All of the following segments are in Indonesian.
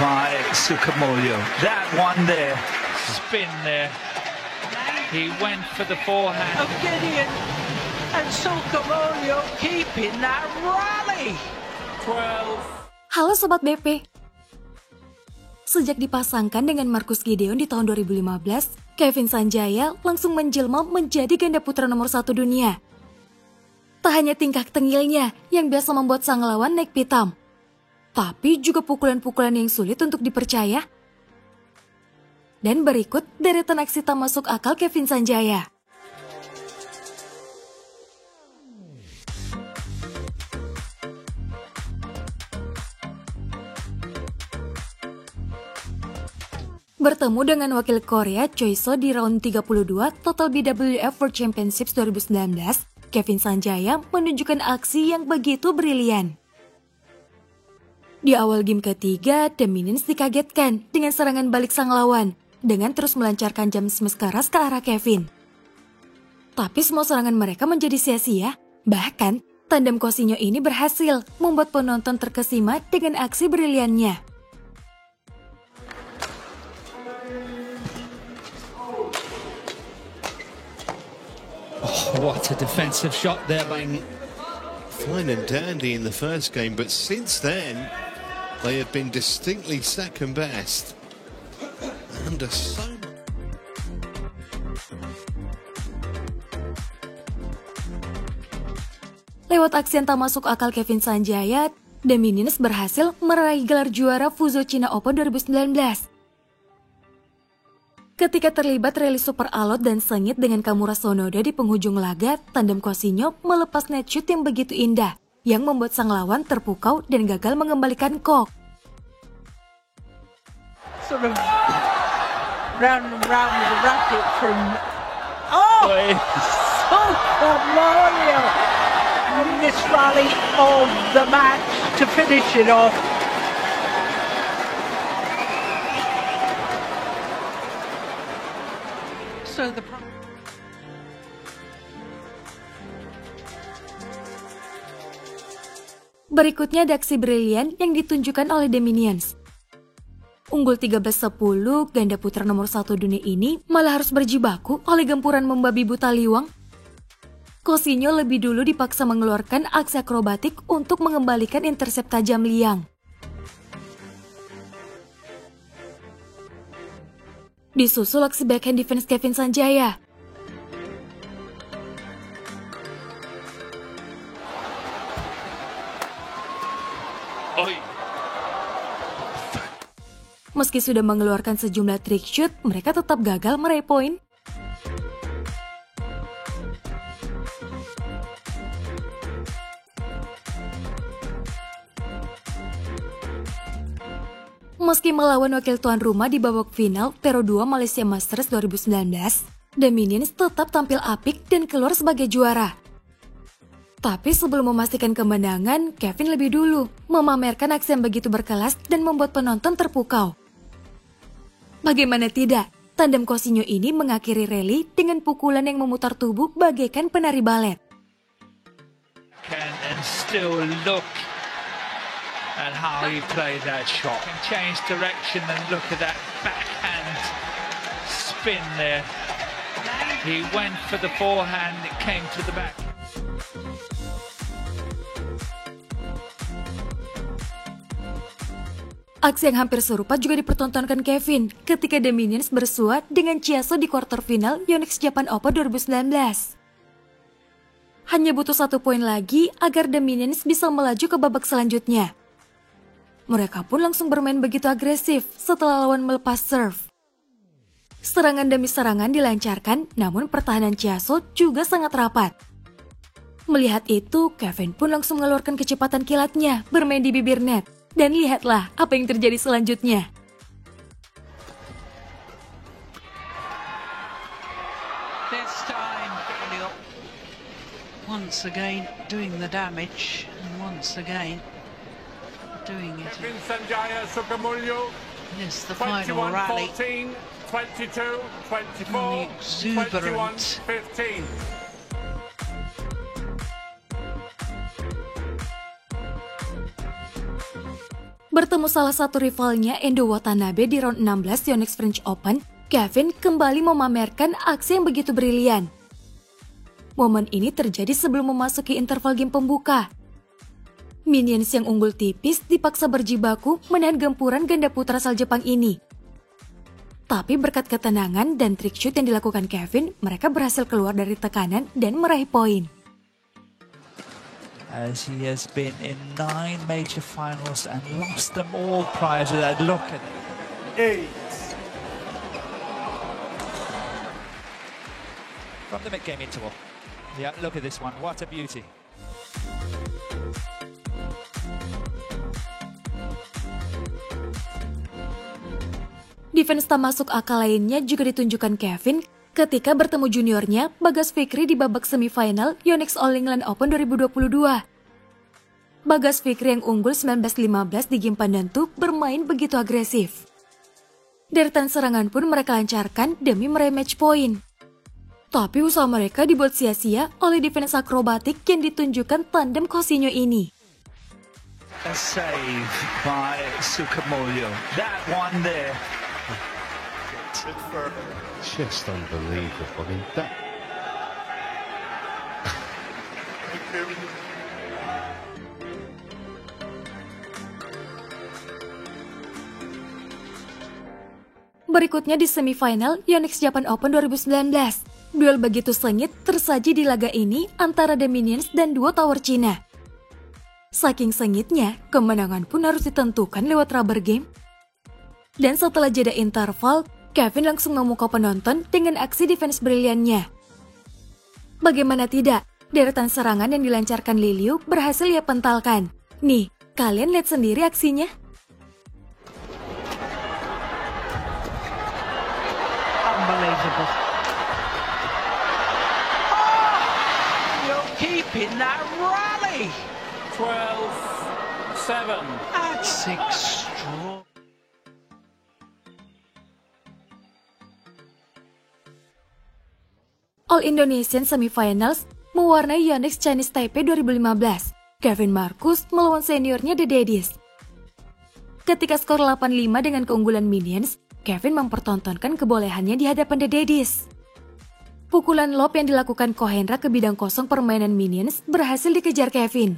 by Sukamuljo. That one there, spin there. He went for the forehand. Of Gideon and Sukamuljo keeping that rally. 12. Halo Sobat BP. Sejak dipasangkan dengan Marcus Gideon di tahun 2015, Kevin Sanjaya langsung menjelma menjadi ganda putra nomor 1 dunia. Tak hanya tingkah tengilnya yang biasa membuat sang lawan naik pitam, tapi juga pukulan-pukulan yang sulit untuk dipercaya. Dan berikut deretan aksi tak masuk akal Kevin Sanjaya. Bertemu dengan wakil Korea Choi So di round 32 Total BWF World Championships 2019, Kevin Sanjaya menunjukkan aksi yang begitu brilian. Di awal game ketiga, The Minions dikagetkan dengan serangan balik sang lawan dengan terus melancarkan jump smash keras ke arah Kevin. Tapi semua serangan mereka menjadi sia-sia. Bahkan, tandem Cousinho ini berhasil membuat penonton terkesima dengan aksi briliannya. Oh, what a defensive shot there by... Fine and dandy in the first game, but since then, they have been distinctly second best. Under so... Lewat aksi yang tak masuk akal Kevin Sanjaya, The Minions berhasil meraih gelar juara Fuzhou China Open 2019. Ketika terlibat rally super alot dan sengit dengan Kamura Sonoda di penghujung laga, tandem Cousinho melepas net shoot yang begitu indah, yang membuat sang lawan terpukau dan gagal mengembalikan kok. Sort of round and round with a racket from... Oh! Sukamuljo! In this rally of the match to finish it off. So the Berikutnya ada aksi brilian yang ditunjukkan oleh The Minions. Unggul 13-10, ganda putra nomor 1 dunia ini malah harus berjibaku oleh gempuran membabi buta liwang. Cousinho lebih dulu dipaksa mengeluarkan aksi akrobatik untuk mengembalikan intercept tajam liang. Disusul aksi backhand defense Kevin Sanjaya. Meski sudah mengeluarkan sejumlah trick shoot, mereka tetap gagal meraih poin. Meski melawan wakil tuan rumah di babak final Tero 2 Malaysia Masters 2019, The Minions tetap tampil apik dan keluar sebagai juara. Tapi sebelum memastikan kemenangan, Kevin lebih dulu memamerkan aksi yang begitu berkelas dan membuat penonton terpukau. Bagaimana tidak, tandem Cousinho ini mengakhiri rally dengan pukulan yang memutar tubuh bagaikan penari balet. And still look at how he played that shot. And change direction and look at that backhand spin there. He went for the forehand, it came to the back. Aksi yang hampir serupa juga dipertontonkan Kevin ketika The Minions bersua dengan Chiasso di quarter final Yonex Japan Open 2019. Hanya butuh 1 poin lagi agar The Minions bisa melaju ke babak selanjutnya. Mereka pun langsung bermain begitu agresif setelah lawan melepas serve. Serangan demi serangan dilancarkan, namun pertahanan Chiasso juga sangat rapat. Melihat itu, Kevin pun langsung mengeluarkan kecepatan kilatnya bermain di bibir net. Dan lihatlah apa yang terjadi selanjutnya. this time once again doing the damage and once again doing it. Kevin Sanjaya Sukamuljo. Yes, the final rally. 21-14, 22-24, exuberant. 21-15. Bertemu salah satu rivalnya Endo Watanabe di round 16 Yonex French Open, Kevin kembali memamerkan aksi yang begitu brilian. Momen ini terjadi sebelum memasuki interval game pembuka. Minions yang unggul tipis dipaksa berjibaku menahan gempuran ganda putra asal Jepang ini. Tapi berkat ketenangan dan trik shoot yang dilakukan Kevin, mereka berhasil keluar dari tekanan dan meraih poin. As he has been in 9 major finals and lost them all prior to that. Look at it. 8. From the mid-game interval. Yeah, look at this one. What a beauty. Defense tak masuk akal lainnya juga ditunjukkan Kevin ketika bertemu juniornya Bagas Fikri di babak semifinal Yonex All England Open 2022. Bagas Fikri yang unggul 19-15 di game penentu bermain begitu agresif. Deretan serangan pun mereka lancarkan demi meraih match point. Tapi usaha mereka dibuat sia-sia oleh defense akrobatik yang ditunjukkan tandem Cousinho ini. A save by Sukamuljo. That one there. Just unbelievable. I mean, that... Berikutnya di semifinal Yonex Japan Open 2019. Duel begitu sengit tersaji di laga ini antara The Minions dan duo Tower Cina. Saking sengitnya, kemenangan pun harus ditentukan lewat rubber game. Dan setelah jeda interval, Kevin langsung memukau penonton dengan aksi defense briliannya. Bagaimana tidak, deretan serangan yang dilancarkan Liliu berhasil ia pentalkan. Nih, kalian lihat sendiri aksinya. Unbelievable. You're keeping that rally. 12-7. That's extraordinary. All Indonesian Semifinals mewarnai Yonex Chinese Taipei 2015. Kevin Marcus melawan seniornya The Daddies. Ketika skor 8-5 dengan keunggulan Minions, Kevin mempertontonkan kebolehannya di hadapan The Daddies. Pukulan lob yang dilakukan Kohendra ke bidang kosong permainan Minions berhasil dikejar Kevin.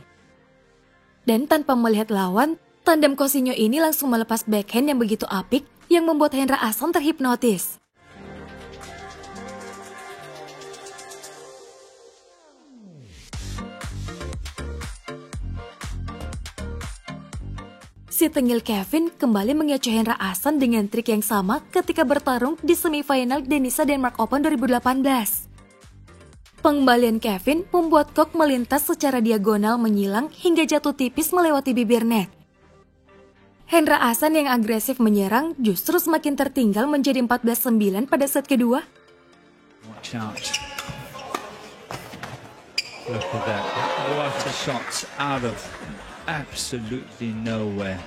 Dan tanpa melihat lawan, tandem Cousinho ini langsung melepas backhand yang begitu apik yang membuat Hendra Ahsan terhipnotis. Si tengil Kevin kembali mengecoh Hendra Ahsan dengan trik yang sama ketika bertarung di semifinal Denisa Denmark Open 2018. Pengembalian Kevin membuat kok melintas secara diagonal menyilang hingga jatuh tipis melewati bibir net. Hendra Ahsan yang agresif menyerang justru semakin tertinggal menjadi 14-9 pada set kedua. Watch out. Look at that. What a shot out of absolutely nowhere.